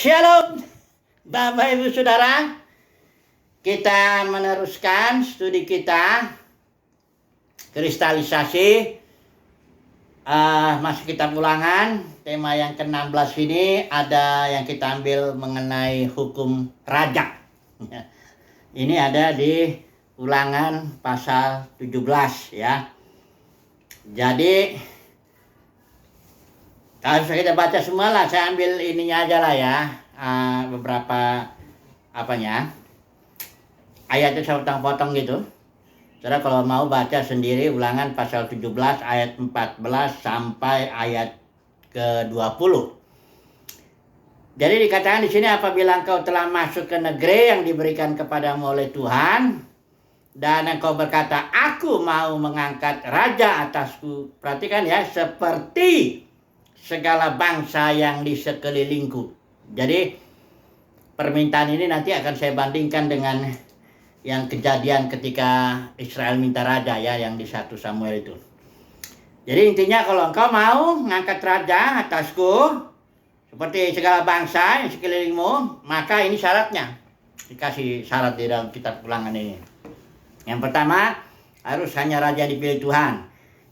Shalom, Bapak Ibu Saudara. Kita meneruskan studi kita kristalisasi masih kitab Ulangan. Tema yang ke-16 ini ada yang kita ambil mengenai hukum raja. Ini ada di Ulangan pasal 17 ya. Jadi kalau kita baca semua lah, saya ambil ininya aja lah ya, beberapa ayatnya saya potong-potong gitu. Saudara kalau mau baca sendiri Ulangan pasal 17 ayat 14 sampai ayat ke-20. Jadi dikatakan di sini, apabila engkau telah masuk ke negeri yang diberikan kepadamu oleh Tuhan, dan engkau berkata, aku mau mengangkat raja atasku. Perhatikan ya, seperti segala bangsa yang di sekelilingku. Jadi permintaan ini nanti akan saya bandingkan dengan yang kejadian ketika Israel minta raja ya, yang di 1 Samuel itu. Jadi intinya kalau engkau mau mengangkat raja atasku seperti segala bangsa yang sekelilingmu, maka ini syaratnya. Dikasih syarat di dalam kitab Ulangan ini. Yang pertama, harus hanya raja dipilih Tuhan.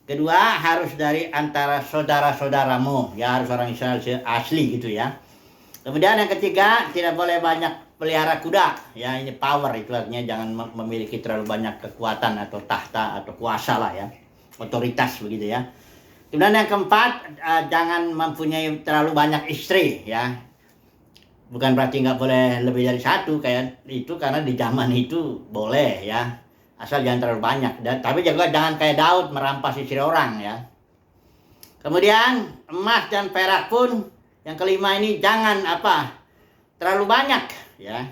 Kedua, harus dari antara saudara-saudaramu, ya harus orang Israel asli gitu ya. Kemudian yang ketiga, tidak boleh banyak pelihara kuda, ya ini power, itu artinya jangan memiliki terlalu banyak kekuatan atau tahta atau kuasa lah ya, otoritas begitu ya. Kemudian yang keempat, jangan mempunyai terlalu banyak istri ya. Bukan berarti nggak boleh lebih dari satu kayak itu, karena di zaman itu boleh ya. Asal jangan terlalu banyak, tapi juga jangan kayak Daud merampas istri orang ya. Kemudian emas dan perak pun, yang kelima ini jangan terlalu banyak ya.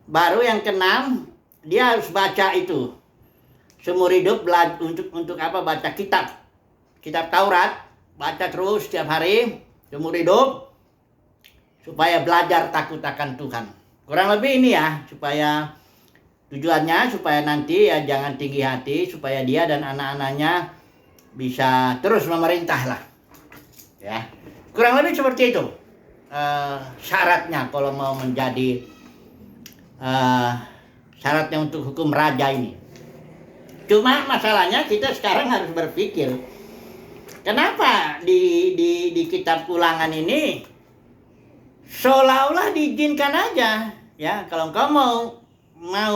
Baru yang keenam, dia harus baca itu seumur hidup, untuk baca kitab Taurat, baca terus setiap hari seumur hidup, supaya belajar takut akan Tuhan. Kurang lebih ini ya, tujuannya supaya nanti ya jangan tinggi hati, supaya dia dan anak-anaknya bisa terus memerintah lah ya. Kurang lebih seperti itu syaratnya kalau mau menjadi syaratnya untuk hukum raja ini. Cuma masalahnya kita sekarang harus berpikir, kenapa di kitab Ulangan ini seolah-olah diizinkan aja ya, kalau engkau mau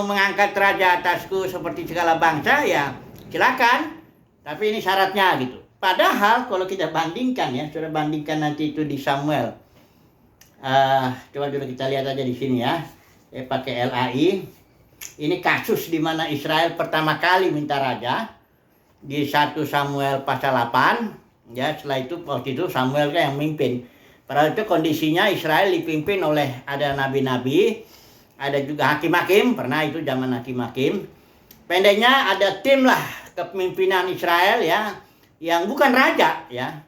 mengangkat raja atasku seperti segala bangsa ya silakan, tapi ini syaratnya gitu. Padahal kalau kita bandingkan ya, sudah bandingkan nanti itu di Samuel. Coba dulu kita lihat aja di sini ya, pakai LAI. Ini kasus di mana Israel pertama kali minta raja di 1 Samuel pasal 8 ya. Setelah itu waktu itu Samuel kan yang mimpin. Padahal itu kondisinya Israel dipimpin oleh ada nabi-nabi, ada juga hakim-hakim, pernah itu zaman hakim-hakim. Pendeknya ada tim lah kepemimpinan Israel ya, yang bukan raja ya.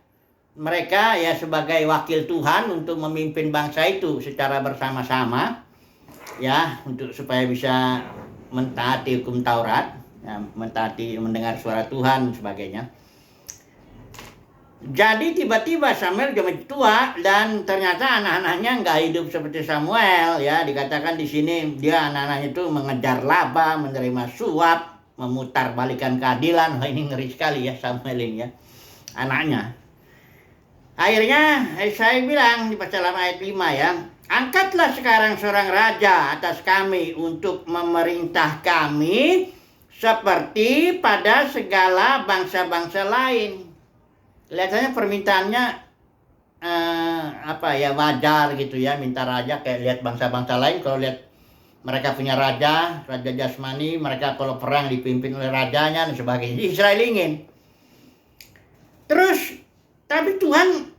Mereka ya sebagai wakil Tuhan untuk memimpin bangsa itu secara bersama-sama ya, untuk supaya bisa mentaati hukum Taurat ya, mendengar suara Tuhan dan sebagainya. Jadi tiba-tiba Samuel udah tua dan ternyata anak-anaknya nggak hidup seperti Samuel ya. Dikatakan di sini dia anak-anaknya itu mengejar laba, menerima suap, memutar balikan keadilan. Wah, ini ngeri sekali ya Samuel ini ya, anaknya. Akhirnya saya bilang di pasal 8 ayat 5 ya, angkatlah sekarang seorang raja atas kami untuk memerintah kami seperti pada segala bangsa-bangsa lain. Kelihatannya permintaannya wajar gitu ya, minta raja kayak lihat bangsa-bangsa lain. Kalau lihat mereka punya raja jasmani, mereka kalau perang dipimpin oleh rajanya dan sebagainya. Israel ingin. Terus tapi Tuhan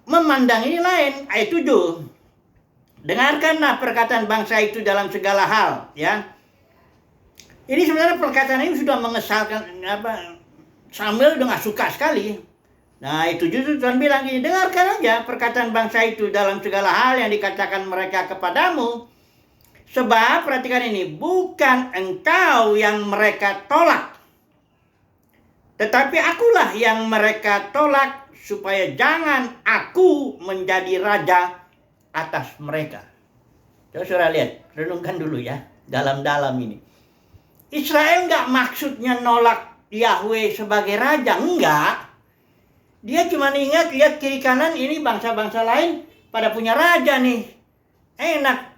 memandang ini lain. Ayat 7. Dengarkanlah perkataan bangsa itu dalam segala hal ya. Ini sebenarnya perkataan ini sudah mengesalkan Samuel udah gak suka sekali. Nah itu justru Tuhan bilang gini, dengarkan aja perkataan bangsa itu dalam segala hal yang dikatakan mereka kepadamu. Sebab perhatikan ini, bukan engkau yang mereka tolak, Tetapi akulah yang mereka tolak, supaya jangan aku menjadi raja atas mereka. Coba saudara lihat, renungkan dulu ya, dalam-dalam ini. Israel nggak maksudnya nolak Yahweh sebagai raja, enggak. Dia cuma ingat, lihat kiri kanan, ini bangsa-bangsa lain pada punya raja nih. Enak.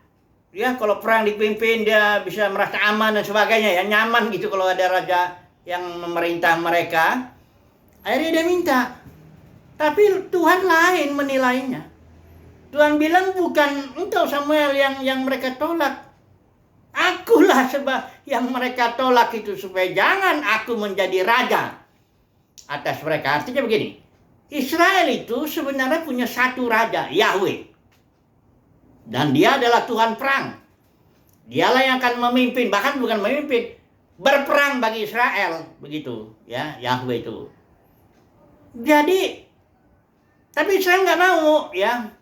Ya, kalau perang dipimpin dia bisa merasa aman dan sebagainya ya, nyaman gitu kalau ada raja yang memerintah mereka. Akhirnya dia minta. Tapi Tuhan lain menilainya. Tuhan bilang bukan engkau Samuel yang mereka tolak. Akulah sebab yang mereka tolak itu, supaya jangan aku menjadi raja atas mereka. Artinya begini, Israel itu sebenarnya punya satu raja, Yahweh. Dan dia adalah Tuhan perang. Dialah yang akan memimpin, bahkan bukan memimpin, berperang bagi Israel, begitu ya, Yahweh itu. Jadi, tapi Israel nggak mau ya,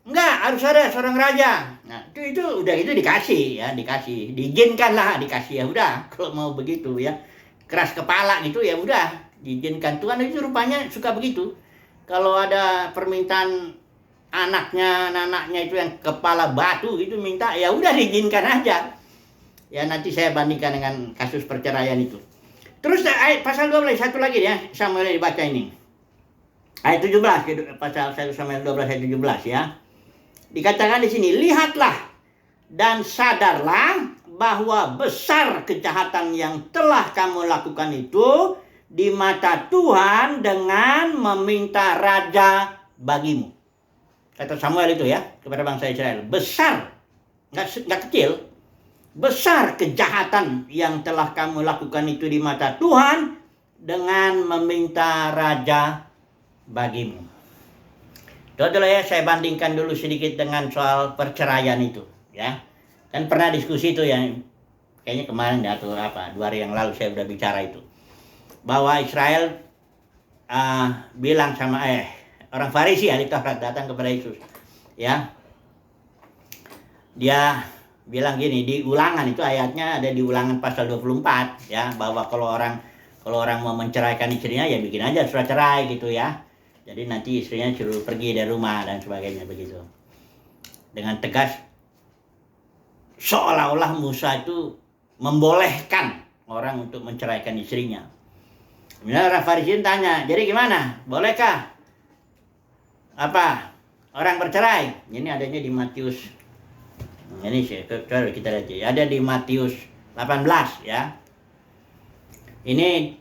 nggak, harus ada seorang raja. Nah itu udah, itu dikasih ya, diizinkan lah, dikasih ya udah, kalau mau begitu ya, keras kepala gitu ya udah, diizinkan. Tuhan itu rupanya suka begitu. Kalau ada permintaan anaknya itu yang kepala batu gitu minta, ya udah diizinkan aja. Ya nanti saya bandingkan dengan kasus perceraian itu. Terus ayat pasal 12 satu lagi ya, Samuel dibaca ini. Ayat 17, pasal 1 Samuel 12 ayat 17 ya. Dikatakan di sini, lihatlah dan sadarlah bahwa besar kejahatan yang telah kamu lakukan itu di mata Tuhan dengan meminta raja bagimu. Kata Samuel itu ya kepada bangsa Israel, besar, nggak kecil, besar kejahatan yang telah kamu lakukan itu di mata Tuhan dengan meminta raja bagimu. Dulu ya, saya bandingkan dulu sedikit dengan soal perceraian itu ya. Kan pernah diskusi itu ya, kayaknya kemarin ya, atau 2 hari yang lalu saya udah bicara itu, bahwa Israel bilang sama orang Farisi, ahli Taurat, datang kepada Yesus ya. Dia bilang gini, di Ulangan itu ayatnya ada di Ulangan pasal 24 ya, bahwa kalau orang mau menceraikan istrinya ya bikin aja surat cerai gitu ya. Jadi nanti istrinya suruh pergi dari rumah dan sebagainya begitu. Dengan tegas, seolah-olah Musa itu membolehkan orang untuk menceraikan istrinya. Kemudian orang Farisi tanya, jadi gimana? Bolehkah orang bercerai? Ini adanya di Matius. Ini coba kita lihat ya. Ada di Matius 18 ya. Ini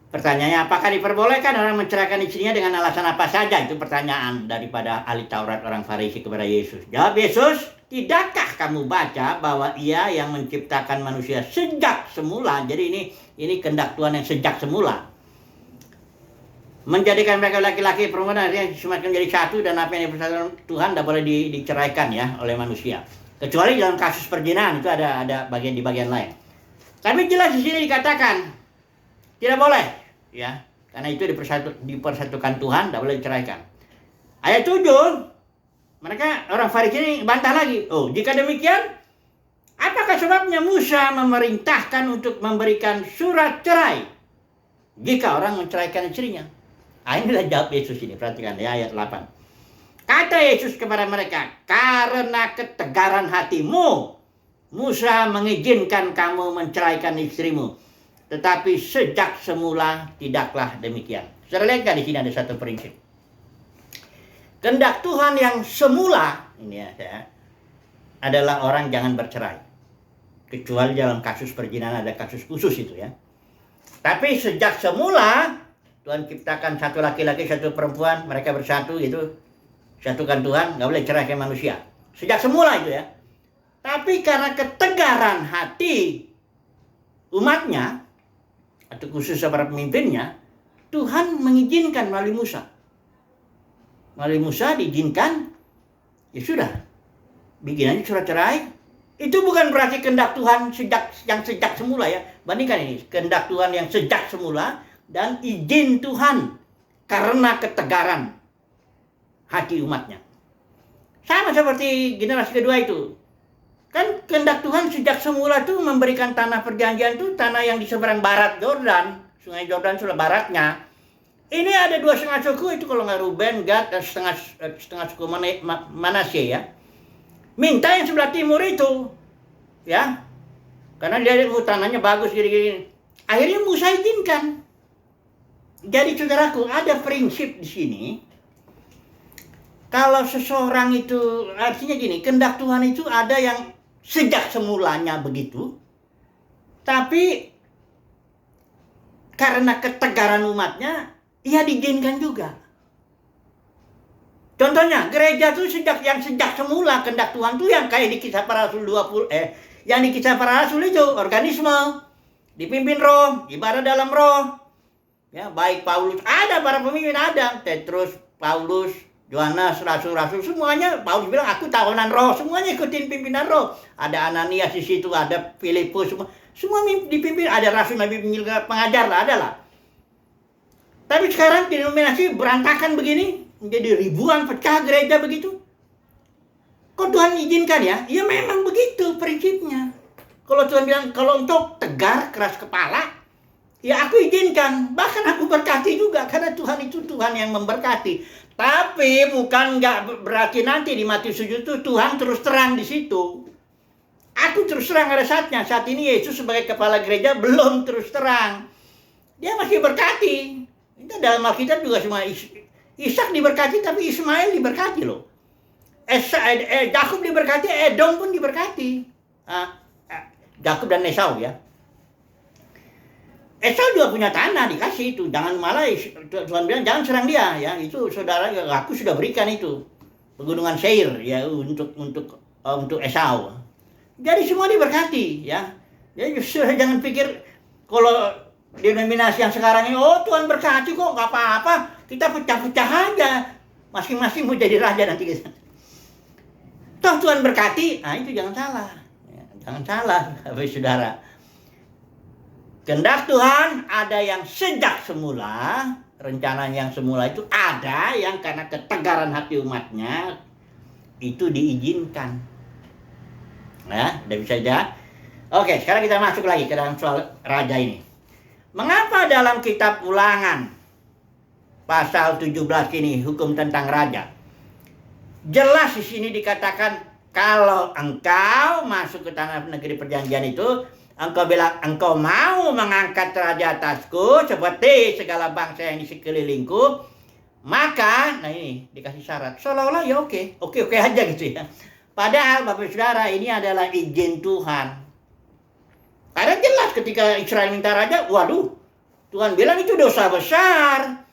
pertanyaannya, apakah diperbolehkan orang menceraikan istrinya dengan alasan apa saja? Itu pertanyaan daripada ahli Taurat orang Farisi kepada Yesus. Jawab Yesus, tidakkah kamu baca bahwa Ia yang menciptakan manusia sejak semula? Jadi ini kehendak Tuhan yang sejak semula, menjadikan mereka laki-laki perempuan akhirnya semakin menjadi satu, dan apa yang dipersatukan Tuhan tidak boleh diceraikan ya oleh manusia, kecuali dalam kasus perzinahan, itu ada bagian di bagian lain. Tapi jelas di sini dikatakan tidak boleh ya, karena itu dipersatukan Tuhan, tidak boleh diceraikan. Ayat 7, mereka orang Farisi ini bantah lagi. Oh, jika demikian, apakah sebabnya Musa memerintahkan untuk memberikan surat cerai jika orang menceraikan istrinya? Inilah jawab Yesus ini, perhatikan ya ayat 8. Kata Yesus kepada mereka, karena ketegaran hatimu, Musa mengizinkan kamu menceraikan istrimu, tetapi sejak semula tidaklah demikian. Saudara lihat kan di sini ada satu prinsip. Kehendak Tuhan yang semula ini ya, adalah orang jangan bercerai. Kecuali dalam kasus perzinahan, ada kasus khusus itu ya. Tapi sejak semula Tuhan ciptakan satu laki-laki, satu perempuan, mereka bersatu gitu. Satukan Tuhan, nggak boleh cerai ke manusia. Sejak semula itu ya. Tapi karena ketegaran hati umatnya, atau khusus para pemimpinnya, Tuhan mengizinkan melalui Musa. Melalui Musa diizinkan, ya sudah, bikin aja surat cerai. Itu bukan berarti kehendak Tuhan sejak semula ya. Bandingkan ini, kehendak Tuhan yang sejak semula dan izin Tuhan karena ketegaran hati umatnya. Sama seperti generasi kedua itu. Kan kehendak Tuhan sejak semula itu memberikan tanah perjanjian itu tanah yang di seberang barat Yordan, Sungai Yordan sebelah baratnya. Ini ada 2,5 suku itu kalau nggak Ruben, Gad, dan setengah suku Manasye ya. Minta yang sebelah timur itu, ya, karena dia hutanannya bagus gini-gini. Akhirnya Musa izinkan. Jadi saudaraku, ada prinsip di sini. Kalau seseorang itu, artinya gini, kehendak Tuhan itu ada yang sejak semulanya begitu, tapi karena ketegaran umatnya, ia diizinkan juga. Contohnya, gereja itu sejak semula kehendak Tuhan itu yang kayak di Kisah Para Rasul 20, yang di Kisah Para Rasul itu organisme, dipimpin roh, ibadah dalam roh. Ya, baik Paulus, ada para pemimpin ada, Petrus, Paulus, Yohanes, rasul-rasul semuanya. Paulus bilang aku tahunan roh, semuanya ikutin pimpinan roh. Ada Ananias di situ, ada Filipus, semua dipimpin, ada rasul, nabi, pengajar lah, ada lah. Tapi sekarang denominasi berantakan begini, menjadi ribuan pecah gereja begitu. Kok Tuhan izinkan ya? Ya memang begitu prinsipnya. Kalau Tuhan bilang, kalau untuk tegar, keras kepala, ya aku izinkan. Bahkan aku berkati juga, karena Tuhan itu Tuhan yang memberkati. Tapi bukan nggak berarti nanti di Matius 7 itu Tuhan terus terang di situ. Aku terus terang ada saatnya. Saat ini Yesus sebagai kepala gereja belum terus terang. Dia masih berkati. Itu dalam Alkitab juga semua. Ishak diberkati tapi Ismail diberkati loh. Yakub diberkati, Edom pun diberkati. Yakub dan Esau ya. Esau juga punya tanah dikasih itu. Jangan malah Tuhan bilang jangan serang dia ya. Itu saudara aku sudah berikan itu. Pegunungan Seir ya untuk Esau. Jadi semua diberkati ya. Jadi jangan pikir kalau denominasi yang sekarang ini, oh Tuhan berkati kok, nggak apa-apa, kita pecah-pecah aja, masing-masing mau jadi raja nanti. Toh Tuhan berkati, nah itu jangan salah, ya, jangan salah, saudara. Kehendak Tuhan ada yang sejak semula, rencana yang semula itu ada yang karena ketegaran hati umatnya itu diizinkan. Nah, udah bisa aja. Oke, sekarang kita masuk lagi ke dalam soal raja ini. Mengapa dalam kitab Ulangan pasal 17 ini hukum tentang raja? Jelas di sini dikatakan kalau engkau masuk ke tanah negeri perjanjian itu, engkau bilang engkau mau mengangkat raja atasku seperti segala bangsa yang di sekelilingku, maka nah ini dikasih syarat. Seolah-olah ya oke aja gitu ya. Padahal Bapak Saudara ini adalah izin Tuhan. Karena jelas ketika Israel minta raja, waduh, Tuhan bilang itu dosa besar.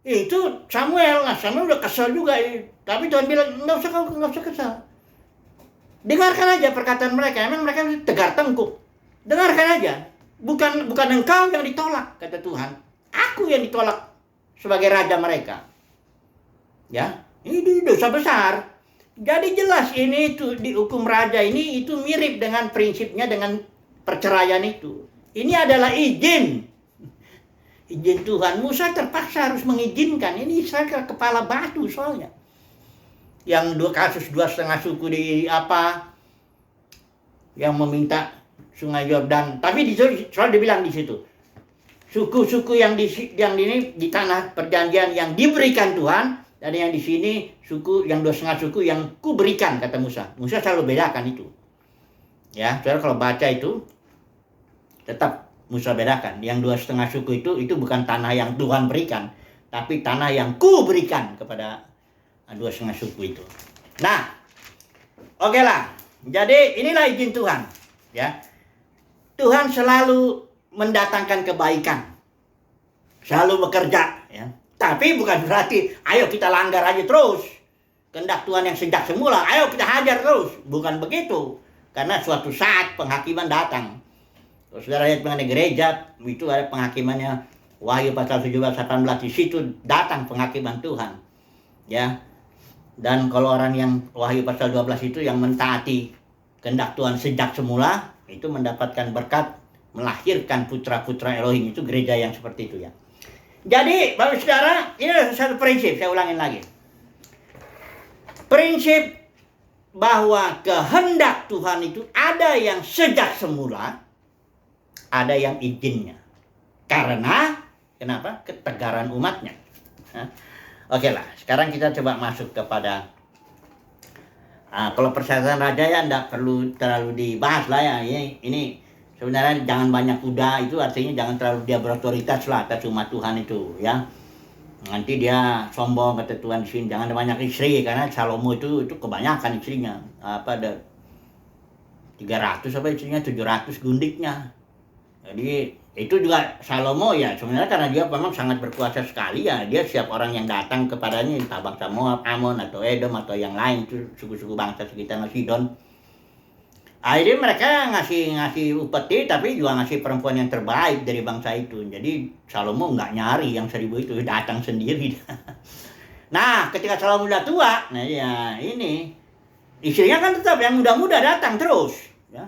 Itu Samuel udah kesal juga. Tapi Tuhan bilang, nggak usah kesal. Dengarkan aja perkataan mereka. Emang mereka tegar tengkuk. Dengarkan aja. Bukan engkau yang ditolak, kata Tuhan. Aku yang ditolak sebagai raja mereka. Ya, ini dosa besar. Jadi jelas ini itu di hukum raja ini itu mirip dengan prinsipnya dengan perceraian itu. Ini adalah izin Tuhan. Musa terpaksa harus mengizinkan. Ini Israel kepala batu soalnya. Yang kasus 2,5 suku di yang meminta Sungai Yordan. Tapi soal dibilang di situ. Suku-suku yang di tanah perjanjian yang diberikan Tuhan, dan yang di sini suku yang 2,5 suku yang kuberikan, kata Musa. Musa selalu bedakan itu. Ya, saudara kalau baca itu tetap Musa bedakan. Yang 2,5 suku itu bukan tanah yang Tuhan berikan, tapi tanah yang ku berikan kepada 2,5 suku itu. Nah, oke lah. Jadi inilah izin Tuhan. Ya, Tuhan selalu mendatangkan kebaikan, selalu bekerja. Ya. Tapi bukan berarti ayo kita langgar aja terus. Kehendak Tuhan yang sejak semula, ayo kita hajar terus. Bukan begitu. Karena suatu saat penghakiman datang. Kalau saudara lihat mengenai gereja, itu ada penghakimannya. Wahyu pasal 17-18 di situ datang penghakiman Tuhan. Ya. Dan kalau orang yang Wahyu pasal 12 itu yang mentaati kehendak Tuhan sejak semula, itu mendapatkan berkat, melahirkan putra-putra Elohim. Itu gereja yang seperti itu ya. Jadi, Bapak Saudara, ini adalah satu prinsip, saya ulangin lagi. Prinsip bahwa kehendak Tuhan itu ada yang sejak semula, ada yang izinnya. Karena Kenapa? Ketegaran umatnya. Nah, oke lah, sekarang kita coba masuk kepada kalau persyaratan raja ya enggak perlu terlalu dibahas lah ya. Ini sebenarnya jangan banyak kuda, itu artinya jangan terlalu dia berotoritas lah atas umat Tuhan itu ya. Nanti dia sombong kata Tuhan di sini, jangan ada banyak istri karena Salomo itu kebanyakan istrinya. Ada 300 apa istrinya, 700 gundiknya. Jadi itu juga Salomo ya sebenarnya karena dia memang sangat berkuasa sekali ya, dia siap orang yang datang kepadanya entah bangsa Moab, Amon atau Edom atau yang lain itu suku-suku bangsa sekitar Sidon. Akhirnya mereka ngasih upeti tapi juga ngasih perempuan yang terbaik dari bangsa itu. Jadi Salomo nggak nyari yang 1000 itu, datang sendiri. Nah ketika Salomo udah tua, nah ya ini istrinya kan tetap yang muda-muda datang terus ya.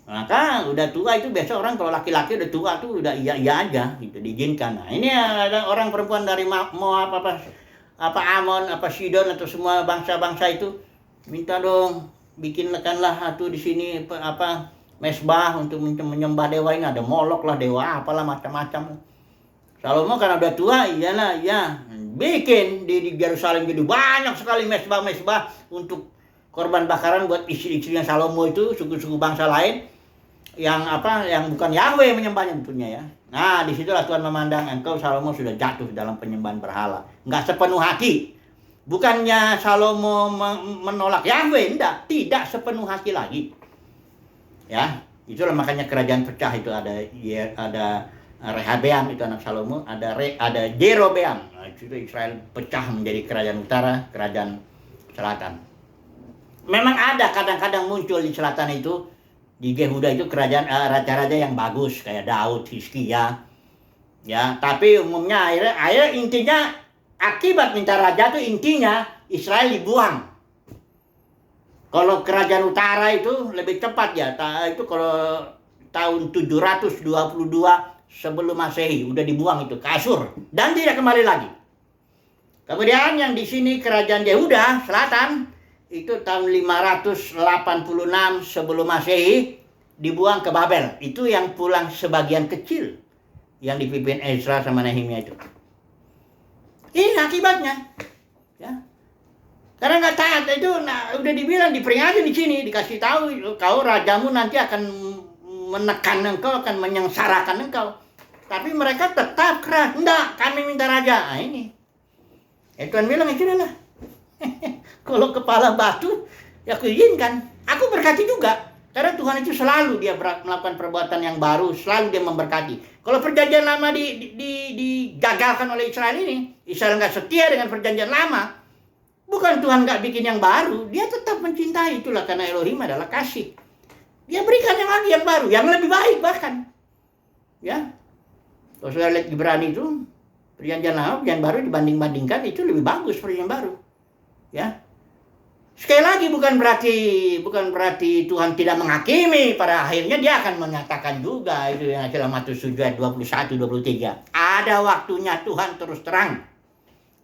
Maka udah tua itu biasa orang kalau laki-laki udah tua tuh udah iya aja gitu diizinkan. Nah ini ada orang perempuan dari Moab apa Amon apa Sidon atau semua bangsa-bangsa itu minta dong bikinkanlah atuh di sini apa mesbah untuk menyembah dewa ini, ada Molok lah, dewa apalah macam-macam. Salomo karena udah tua iyalah ya bikin di Yerusalem jadi banyak sekali mesbah untuk korban bakaran buat istri-istrinya Salomo itu suku-suku bangsa lain yang bukan Yahweh menyembahnya tentunya ya. Nah disitulah Tuhan memandang engkau Salomo sudah jatuh dalam penyembahan berhala, nggak sepenuh hati. Bukannya Salomo menolak Yahweh, tidak sepenuh hati lagi ya. Itulah makanya kerajaan pecah itu ada Rehabeam itu anak Salomo, ada Jerobeam. Nah, itu Israel pecah menjadi kerajaan utara, kerajaan selatan. Memang ada kadang-kadang muncul di selatan itu, di Yehuda itu kerajaan raja-raja yang bagus kayak Daud, Hizkia ya, tapi umumnya akhirnya intinya akibat minta raja itu intinya Israel dibuang. Kalau kerajaan utara itu lebih cepat ya, itu kalau tahun 722 sebelum Masehi udah dibuang itu ke Asyur dan tidak kembali lagi. Kemudian yang di sini kerajaan Yehuda selatan itu tahun 586 sebelum Masehi dibuang ke Babel. Itu yang pulang sebagian kecil yang dipimpin Ezra sama Nehemia itu. Ini akibatnya. Ya. Karena nggak taat itu, udah dibilang diperingati di sini, dikasih tahu kau rajamu nanti akan menekan engkau, akan menyengsarakan engkau. Tapi mereka tetap keras, enggak, kami minta raja. Nah ini. Tuhan bilang itu lah. Kalau kepala batu, ya aku izinkan. Aku berkati juga. Karena Tuhan itu selalu dia melakukan perbuatan yang baru, selalu dia memberkati. Kalau perjanjian lama digagalkan oleh Israel ini, Israel nggak setia dengan perjanjian lama, bukan Tuhan nggak bikin yang baru, dia tetap mencintai. Itulah karena Elohim adalah kasih. Dia berikan yang lagi yang baru, yang lebih baik bahkan. Ya, kalau sudah lihat Ibrani itu, perjanjian lama, perjanjian baru dibanding-bandingkan itu lebih bagus perjanjian baru. Ya, sekali lagi bukan berarti Tuhan tidak menghakimi, pada akhirnya dia akan menyatakan juga itu yang dalam Matius 7:21-23. Ada waktunya Tuhan terus terang.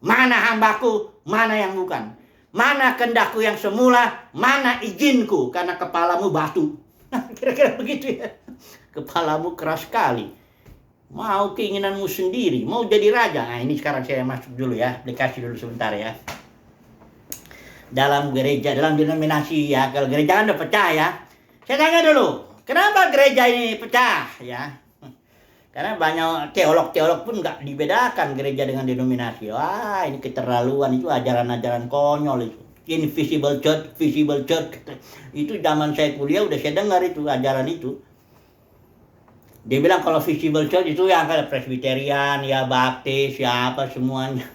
Mana hambaku, mana yang bukan. Mana kehendakku yang semula, mana izinku karena kepalamu batu. Kira-kira begitu ya. Kepalamu keras sekali. Mau keinginanmu sendiri, mau jadi raja. Nah ini sekarang saya masuk dulu ya, aplikasi dulu sebentar ya. Dalam gereja, dalam denominasi ya, kalau gereja kan udah pecah ya. Saya tanya dulu, kenapa gereja ini pecah ya? Karena banyak teolog pun nggak dibedakan gereja dengan denominasi. Wah ini keterlaluan, itu ajaran-ajaran konyol itu. Invisible church, visible church. Itu zaman saya kuliah udah saya dengar itu ajaran itu. Dia bilang kalau visible church itu yang kayak Presbyterian, ya Baptis, ya apa semuanya.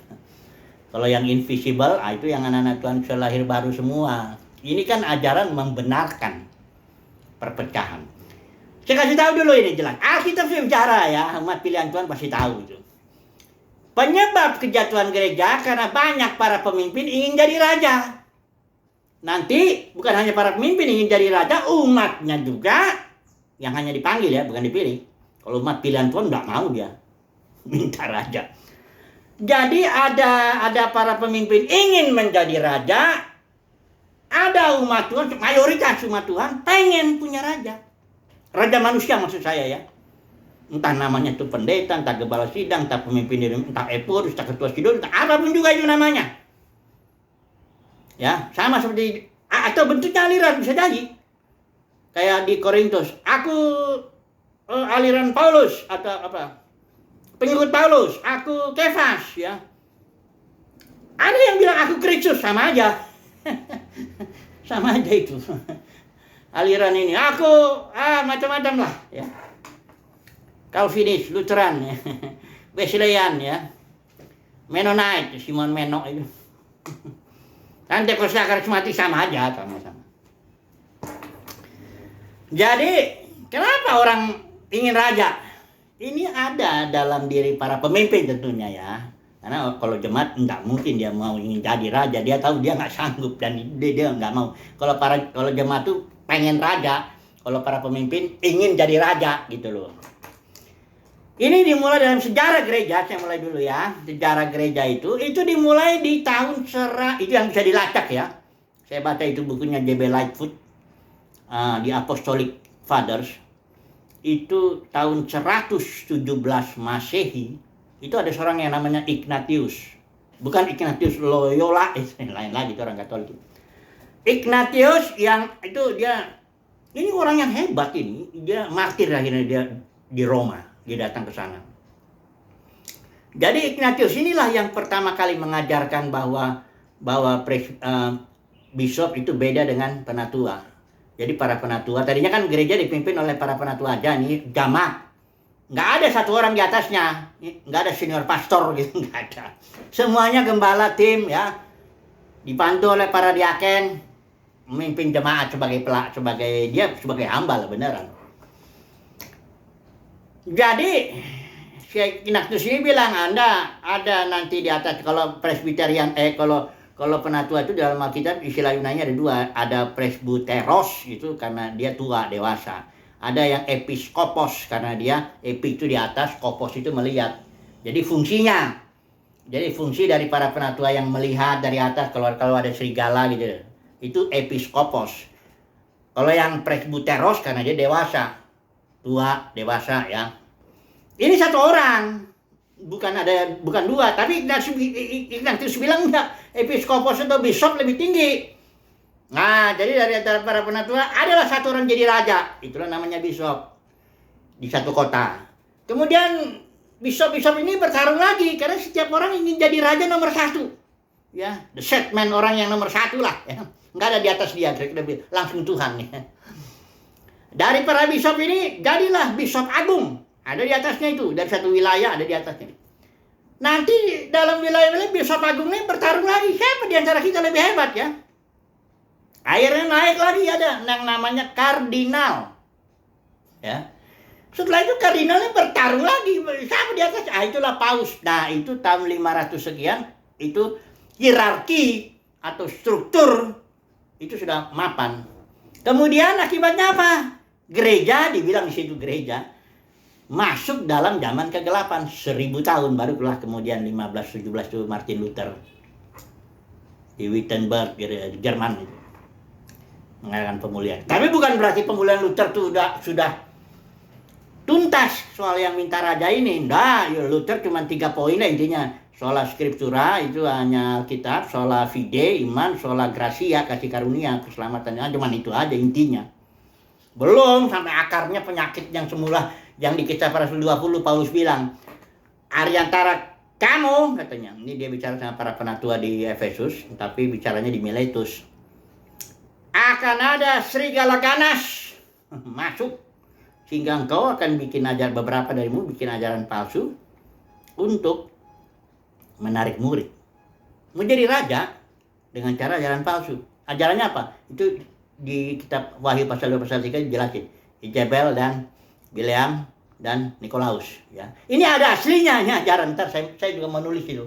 Kalau yang invisible, itu yang anak-anak Tuhan sudah lahir baru semua. Ini kan ajaran membenarkan perpecahan. Saya kasih tahu dulu ini jelas. Alkitab bicara ya, umat pilihan Tuhan pasti tahu itu. Penyebab kejatuhan gereja karena banyak para pemimpin ingin jadi raja. Nanti bukan hanya para pemimpin ingin jadi raja, umatnya juga yang hanya dipanggil ya, bukan dipilih. Kalau umat pilihan Tuhan nggak mau dia minta raja. Jadi ada para pemimpin ingin menjadi raja, ada umat Tuhan, mayoritas umat Tuhan pengen punya raja. Raja manusia maksud saya ya. Entah namanya itu pendeta, entah gembala sidang, entah pemimpin diri, entah epur, entah ketua sidang, entah apapun juga itu namanya. Ya, sama seperti atau bentuknya aliran bisa jadi. Kayak di Korintus, aku aliran Paulus atau apa? Pengikut Paulus, aku Kefas, ya. Ada yang bilang aku Kristus, sama aja. Sama aja itu. Aliran ini, aku macam-macam lah, ya. Calvinis, Lutheran, ya. Wesleyan, ya. Mennonite, Simon Menno itu. Pentekosta karismatik sama aja, sama-sama. Jadi, kenapa orang ingin raja? Ini ada dalam diri para pemimpin tentunya, ya. Karena kalau jemaat enggak mungkin dia mau ingin jadi raja, dia tahu dia nggak sanggup dan dia nggak mau. Kalau jemaat tuh pengen raja, kalau para pemimpin ingin jadi raja gitu loh. Ini dimulai dalam sejarah gereja, saya mulai dulu ya. Sejarah gereja itu dimulai di tahun itu yang bisa dilacak ya. Saya baca itu bukunya J.B. Lightfoot, di Apostolic Fathers. Itu tahun 117 Masehi, itu ada seorang yang namanya Ignatius. Bukan Ignatius Loyola, lain lagi itu orang Katolik. Ignatius yang itu ini orang yang hebat ini, dia martir akhirnya dia di Roma. Dia datang ke sana. Jadi Ignatius inilah yang pertama kali mengajarkan bahwa bishop itu beda dengan penatua. Jadi para penatua, tadinya kan gereja dipimpin oleh para penatua aja nih, jamaat. Nggak ada satu orang di atasnya, nggak ada senior pastor gitu, nggak ada. Semuanya gembala tim ya, dibantu oleh para diaken, memimpin jemaat sebagai hamba lah beneran. Jadi si Ignatius ini bilang, Anda ada nanti di atas, kalau presbyterian kalau penatua itu dalam Alkitab istilah Yunani ada dua, ada presbyteros itu karena dia tua dewasa, ada yang episkopos karena dia epi itu di atas, kopos itu melihat. Jadi fungsi dari para penatua yang melihat dari atas, kalau ada serigala gitu, itu episkopos. Kalau yang presbyteros karena dia dewasa, tua, dewasa ya. Ini satu orang, bukan dua, tapi Ignatius bilang enggak, episkopos atau bishop lebih tinggi. Nah, jadi dari antara para penatua adalah satu orang jadi raja, itulah namanya bishop di satu kota. Kemudian bishop ini bertarung lagi karena setiap orang ingin jadi raja nomor satu, ya, the set man, orang yang nomor satu lah, ya. Nggak ada di atas dia, langsung Tuhan. Ya. Dari para bishop ini jadilah bishop agung. Ada di atasnya itu. Dari satu wilayah ada di atasnya. Nanti dalam wilayah-wilayah bishop agung ini bertarung lagi. Siapa di antara kita lebih hebat ya? Akhirnya naik lagi ada yang namanya kardinal. Ya. Setelah itu kardinalnya bertarung lagi. Siapa di atas? Itulah paus. Nah itu tahun 500 sekian. Itu hierarki atau struktur itu sudah mapan. Kemudian akibatnya apa? Gereja, dibilang di situ gereja, masuk dalam zaman kegelapan 1000 tahun, baru keluar kemudian 1517 itu Martin Luther di Wittenberg, di Jerman itu mengadakan pemulihan. Tapi bukan berarti pemulihan Luther itu sudah tuntas soal yang minta raja ini. Nggak, Luther cuma 3 poin lah intinya. Sola scriptura itu hanya Alkitab, sola fide iman, sola gratia kasih karunia keselamatannya, cuma itu aja intinya. Belum sampai akarnya penyakit yang semula yang di Kisah Para Rasul 20 Paulus bilang, Ariantara kamu katanya, ini dia bicara sama para penatua di Efesus, tapi bicaranya di Miletus, akan ada serigala ganas masuk sehingga engkau akan beberapa darimu bikin ajaran palsu untuk menarik murid, menjadi raja dengan cara ajaran palsu. Ajarannya apa? Itu di kitab Wahyu pasal 2 pasal 3 dijelasin. Jezebel dan Bileam dan Nikolaus ya. Ini ada aslinya ini ajaran. Ntar saya juga menulis itu.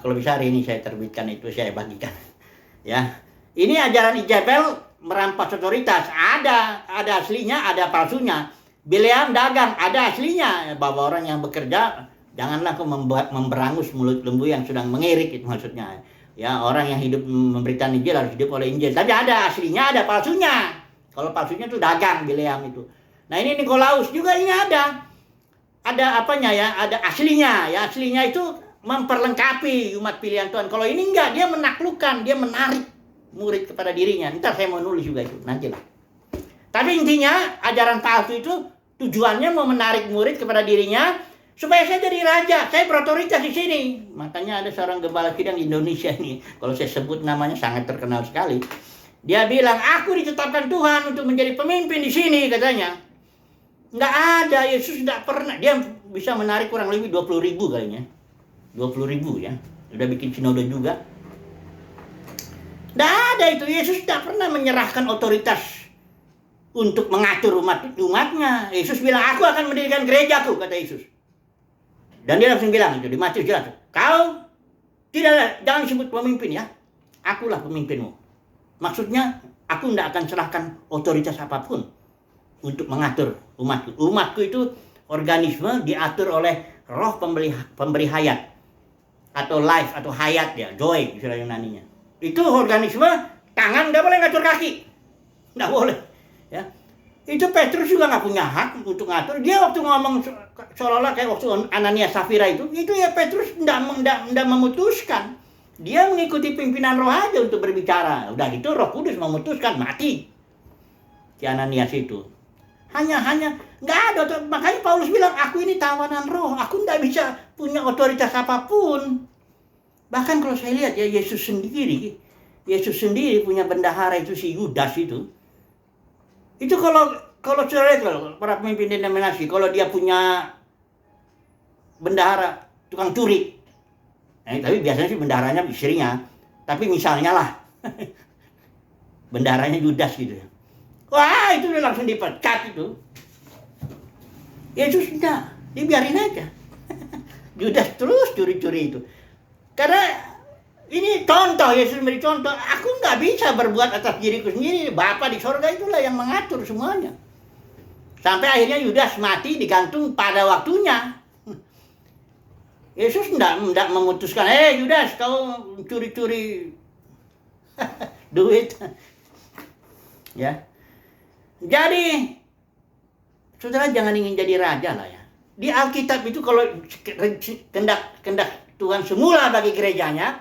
Kalau bisa hari ini saya terbitkan itu, saya bagikan. Ya. Ini ajaran Jezebel merampas otoritas. Ada aslinya, ada palsunya. Bileam dagang, ada aslinya, bahwa orang yang bekerja janganlah kau memberangus mulut lembu yang sedang mengirik, itu maksudnya. Ya, orang yang hidup memberikan Injil harus hidup oleh Injil. Tapi ada aslinya, ada palsunya. Kalau palsunya itu dagang, Bileam itu. Nah ini Nikolaus juga ini ada apanya ya, ada aslinya ya, aslinya itu memperlengkapi umat pilihan Tuhan. Kalau ini enggak, dia menaklukkan, dia menarik murid kepada dirinya. Ntar saya mau nulis juga itu, nantilah. Tapi intinya ajaran palsu itu tujuannya mau menarik murid kepada dirinya supaya saya jadi raja, saya berotoritas di sini. Makanya ada seorang gembala sidang di Indonesia ini, kalau saya sebut namanya sangat terkenal sekali. Dia bilang, aku ditetapkan Tuhan untuk menjadi pemimpin di sini katanya. Nggak ada, Yesus tidak pernah. Dia bisa menarik kurang lebih 20.000 kalinya. 20.000 ya. Udah bikin sinode juga. Nggak ada itu. Yesus tidak pernah menyerahkan otoritas untuk mengatur umatnya. Yesus bilang, aku akan mendirikan gerejaku, kata Yesus. Dan dia langsung bilang itu di Matius jelas. Kau jangan disebut pemimpin ya. Akulah pemimpinmu. Maksudnya, aku tidak akan serahkan otoritas apapun untuk mengatur umatku. Umatku itu organisme diatur oleh roh pemberi hayat. Atau life, atau hayat ya. Joy, istilah Yunaninya. Itu organisme, tangan nggak boleh ngatur kaki. Nggak boleh. Ya. Itu Petrus juga nggak punya hak untuk ngatur. Dia waktu ngomong seolah-olah kayak waktu Ananias Safira itu ya Petrus nggak memutuskan. Dia mengikuti pimpinan roh aja untuk berbicara. Udah gitu Roh Kudus memutuskan, mati si Ananias itu. Hanya nggak ada. Makanya Paulus bilang, aku ini tawanan roh, aku nggak bisa punya otoritas apapun. Bahkan kalau saya lihat ya Yesus sendiri punya bendahara itu si Yudas itu. Itu kalau para pemimpin denominasi, kalau dia punya bendahara tukang curi. Tapi biasanya sih bendaharanya istrinya. Tapi misalnya lah, bendaharanya Yudas gitu. Wah, itu dia langsung dipecat itu. Yesus enggak, dibiarin aja. Yudas terus curi-curi itu. Karena ini contoh, Yesus beri contoh. Aku nggak bisa berbuat atas diriku sendiri. Bapa di sorga itulah yang mengatur semuanya. Sampai akhirnya Yudas mati digantung pada waktunya. Yesus tidak memutuskan, Yudas kau curi-curi duit. Ya. Jadi, saudara jangan ingin jadi raja lah ya. Di Alkitab itu kalau kehendak Tuhan semula bagi gerejanya,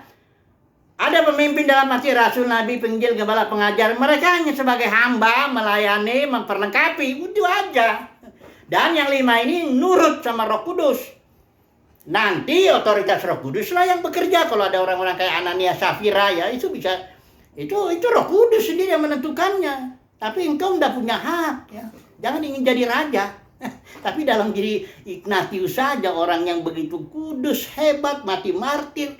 ada pemimpin dalam arti rasul, nabi, penginjil, gembala, pengajar. Mereka hanya sebagai hamba, melayani, memperlengkapi, itu aja. Dan yang 5 ini nurut sama Roh Kudus. Nanti otoritas Roh Kudus lah yang bekerja. Kalau ada orang-orang kayak Ananias Safira ya, itu bisa, itu Roh Kudus sendiri yang menentukannya. Tapi engkau tidak punya hak ya. Jangan ingin jadi raja. Tapi dalam diri Ignatius saja orang yang begitu kudus, hebat, mati martir.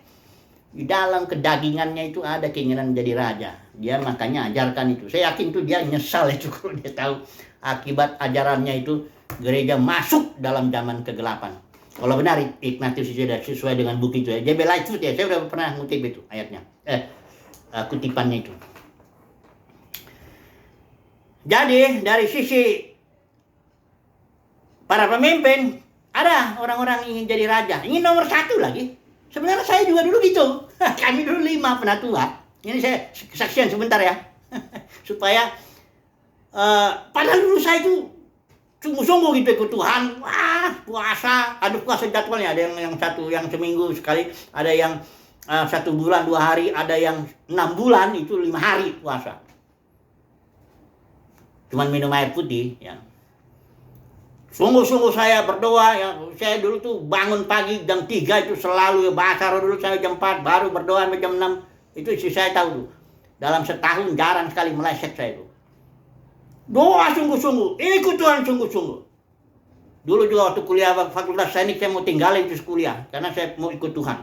Di dalam kedagingannya itu ada keinginan menjadi raja. Dia makanya ajarkan itu. Saya yakin tuh dia nyesal itu kalau dia tahu akibat ajarannya itu gereja masuk dalam zaman kegelapan. Kalau benar Ignatius sudah sesuai dengan buku itu ya. J.B. Lightfoot ya, saya sudah pernah ngutip itu ayatnya. Kutipannya itu. Jadi dari sisi para pemimpin, ada orang-orang ingin jadi raja, ingin nomor 1 lagi. Sebenarnya saya juga dulu gitu. Kami dulu 5 penatua. Ini saya kesaksian sebentar ya. Supaya padahal dulu saya itu sungguh-sungguh gitu ikut Tuhan. Wah, puasa, ada puasa jadwalnya, ada yang yang seminggu sekali, ada yang 1 bulan 2 hari, ada yang 6 bulan itu 5 hari puasa. Cuman minum air putih ya. Sungguh-sungguh saya berdoa ya. Saya dulu tuh bangun pagi jam 3 itu selalu ya, bahasa roh dulu saya jam 4 baru berdoa sampai jam 6. Itu isi saya tahu tuh. Dalam setahun jarang sekali meleset saya tuh. Doa sungguh-sungguh, ikut Tuhan sungguh-sungguh. Dulu juga waktu kuliah fakultas teknik saya mau tinggalin terus kuliah karena saya mau ikut Tuhan.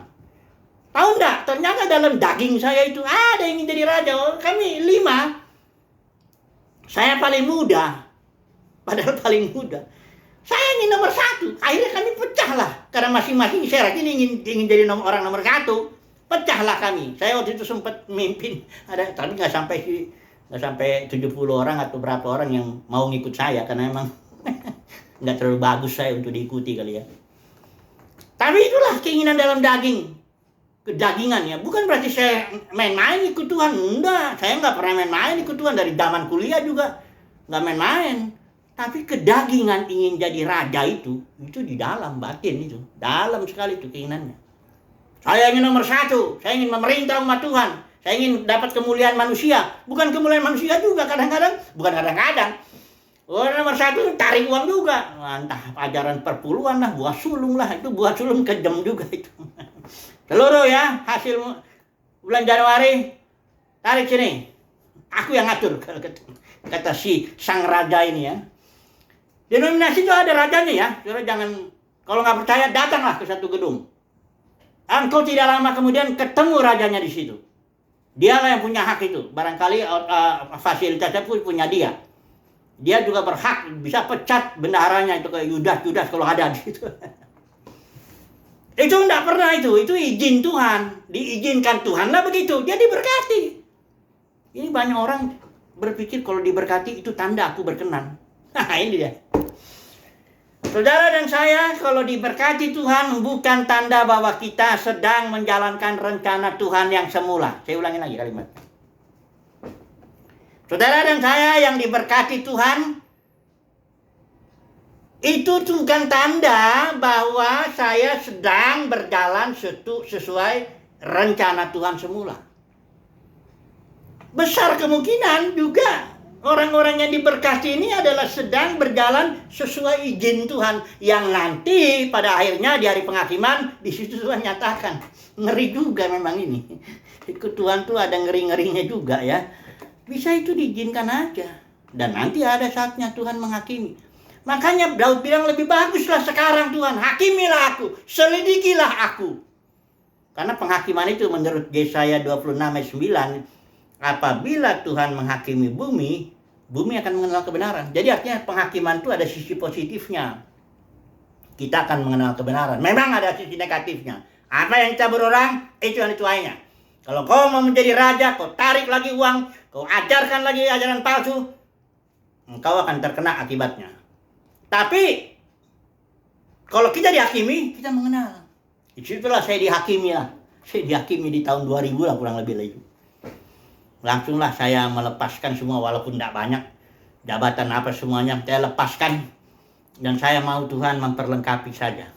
Tahu enggak? Ternyata dalam daging saya itu ada yang ingin jadi raja. Kami 5. Saya paling muda. Padahal paling muda. Saya ingin nomor 1. Akhirnya kami pecah lah. Karena masing-masing saya yakin ingin jadi orang nomor 1. Pecahlah kami. Saya waktu itu sempat memimpin. Tapi nggak sampai 70 orang atau berapa orang yang mau ngikut saya. Karena emang nggak terlalu bagus saya untuk diikuti kali ya. Tapi itulah keinginan dalam daging. Kedagingan ya. Bukan berarti saya main-main ikut Tuhan. Enggak. Saya nggak pernah main-main ikut Tuhan. Dari zaman kuliah juga nggak main-main. Tapi kedagingan ingin jadi raja itu di dalam batin itu. Dalam sekali itu keinginannya. Saya ingin nomor satu, saya ingin memerintah umat Tuhan. Saya ingin dapat kemuliaan manusia. Bukan kemuliaan manusia juga kadang-kadang. Bukan kadang-kadang. Nomor satu tarik uang juga. Entah ajaran perpuluhan lah, buah sulung lah. Itu buah sulung kejam juga itu. Seluruh ya, hasil bulan Januari, tarik sini. Aku yang ngatur, kata si sang raja ini ya. Denominasi itu ada rajanya ya. Saudara jangan, kalau nggak percaya datanglah ke satu gedung. Engkau tidak lama kemudian ketemu rajanya di situ. Dialah yang punya hak itu. Barangkali fasilitasnya pun punya dia. Dia juga berhak bisa pecat bendaharanya itu kayak Yudas kalau ada di situ. Itu enggak pernah itu izin Tuhan, diizinkan Tuhan lah begitu, dia diberkati. Ini banyak orang berpikir kalau diberkati itu tanda aku berkenan. Nah ini dia. Saudara dan saya kalau diberkati Tuhan bukan tanda bahwa kita sedang menjalankan rencana Tuhan yang semula. Saya ulangi lagi kalimat. Saudara dan saya yang diberkati Tuhan itu bukan tanda bahwa saya sedang berjalan sesuai rencana Tuhan semula. Besar kemungkinan juga orang-orang yang diberkati ini adalah sedang berjalan sesuai izin Tuhan. Yang nanti pada akhirnya di hari penghakiman di situ Tuhan nyatakan. Ngeri juga memang ini. Ikut Tuhan tuh ada ngeri-ngerinya juga ya. Bisa itu diizinkan aja. Dan nanti ada saatnya Tuhan menghakimi. Makanya Daud bilang lebih baguslah sekarang Tuhan, hakimilah aku, selidikilah aku. Karena penghakiman itu menurut Yesaya 26 ayat 9, apabila Tuhan menghakimi bumi, bumi akan mengenal kebenaran. Jadi artinya penghakiman itu ada sisi positifnya. Kita akan mengenal kebenaran. Memang ada sisi negatifnya. Apa yang kita berorang, itu yang dituainya. Kalau kau mau menjadi raja, kau tarik lagi uang, kau ajarkan lagi ajaran palsu, engkau akan terkena akibatnya. Tapi kalau kita dihakimi, kita mengenal. Itulah saya dihakimi lah. Saya dihakimi di tahun 2000 lah kurang lebih lagi. Langsunglah saya melepaskan semua walaupun tidak banyak. Jabatan apa semuanya saya lepaskan. Dan saya mau Tuhan memperlengkapi saja.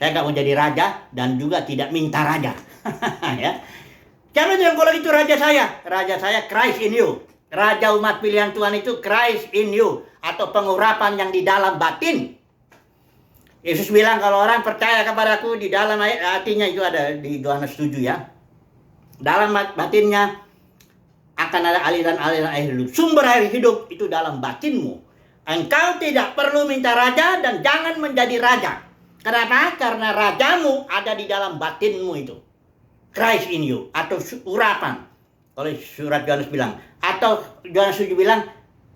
Saya nggak mau jadi raja dan juga tidak minta raja. Ya. Siapa yang kalau itu raja saya? Raja saya Christ in you. Raja umat pilihan Tuhan itu Christ in you. Atau pengurapan yang di dalam batin. Yesus bilang kalau orang percaya kepadaku di dalam artinya itu ada di Yohanes 7 ya. Dalam batinnya akan ada aliran-aliran air hidup. Sumber air hidup itu dalam batinmu. Engkau tidak perlu minta raja dan jangan menjadi raja. Kenapa? Karena rajamu ada di dalam batinmu itu. Christ in you atau urapan. Kalau surat Yohanes bilang. Atau Yohanes 7 bilang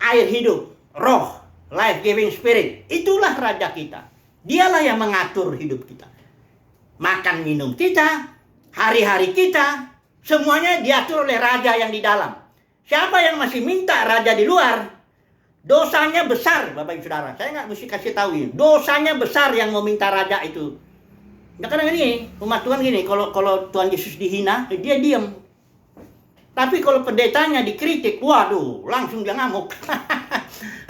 air hidup. Roh, life-giving spirit, itulah raja kita. Dialah yang mengatur hidup kita. Makan minum kita, hari-hari kita, semuanya diatur oleh raja yang di dalam. Siapa yang masih minta raja di luar, dosanya besar, Bapak Ibu Saudara. Saya nggak mesti kasih tahu ini. Dosanya besar yang mau minta raja itu. Nah, kadang gini, umat Tuhan gini, kalau Tuhan Yesus dihina, dia diam. Tapi kalau pendetanya dikritik, waduh, langsung dia ngamuk.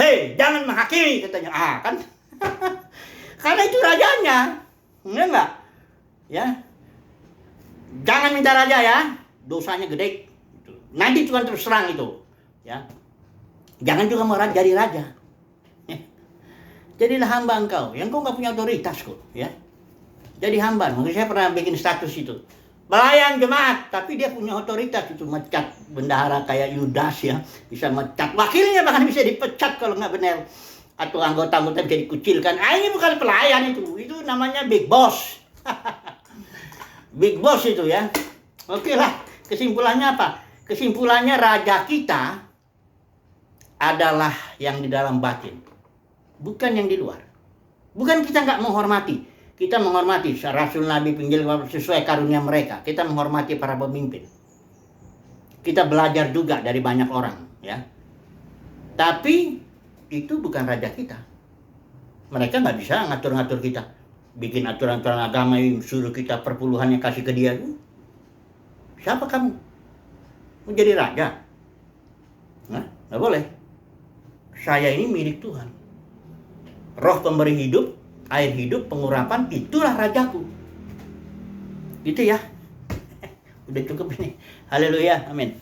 Hei, jangan menghakimi, katanya. Kan? Karena itu rajanya. Enggak? Ya. Jangan minta raja ya. Dosanya gede. Nanti Tuhan terus serang itu. Ya. Jangan juga mau jadi raja. Ya. Jadilah hamba engkau. Yang kau nggak punya otoritas kok. Ya. Jadi hamba. Mungkin saya pernah bikin status itu. Pelayan jemaat, tapi dia punya otoritas itu mecat bendahara kayak Yudas ya, bisa mecat wakilnya bahkan bisa dipecat kalau nggak benar, atau anggota-anggota bisa dikucilkan. Ini bukan pelayan itu namanya big boss, big boss itu ya. Oke lah, kesimpulannya apa? Kesimpulannya raja kita adalah yang di dalam batin, bukan yang di luar. Bukan kita nggak menghormati. Kita menghormati Rasul Nabi Penginjil sesuai karunia mereka. Kita menghormati para pemimpin. Kita belajar juga dari banyak orang, ya. Tapi itu bukan raja kita. Mereka nggak bisa ngatur-ngatur kita. Bikin aturan-aturan agama yang suruh kita perpuluhannya kasih ke dia. Siapa kamu? Mau jadi raja? Nah, nggak boleh. saya ini milik Tuhan. Roh pemberi hidup, air hidup, pengurapan, itulah rajaku. Gitu ya. Udah cukup ini. Haleluya, amin.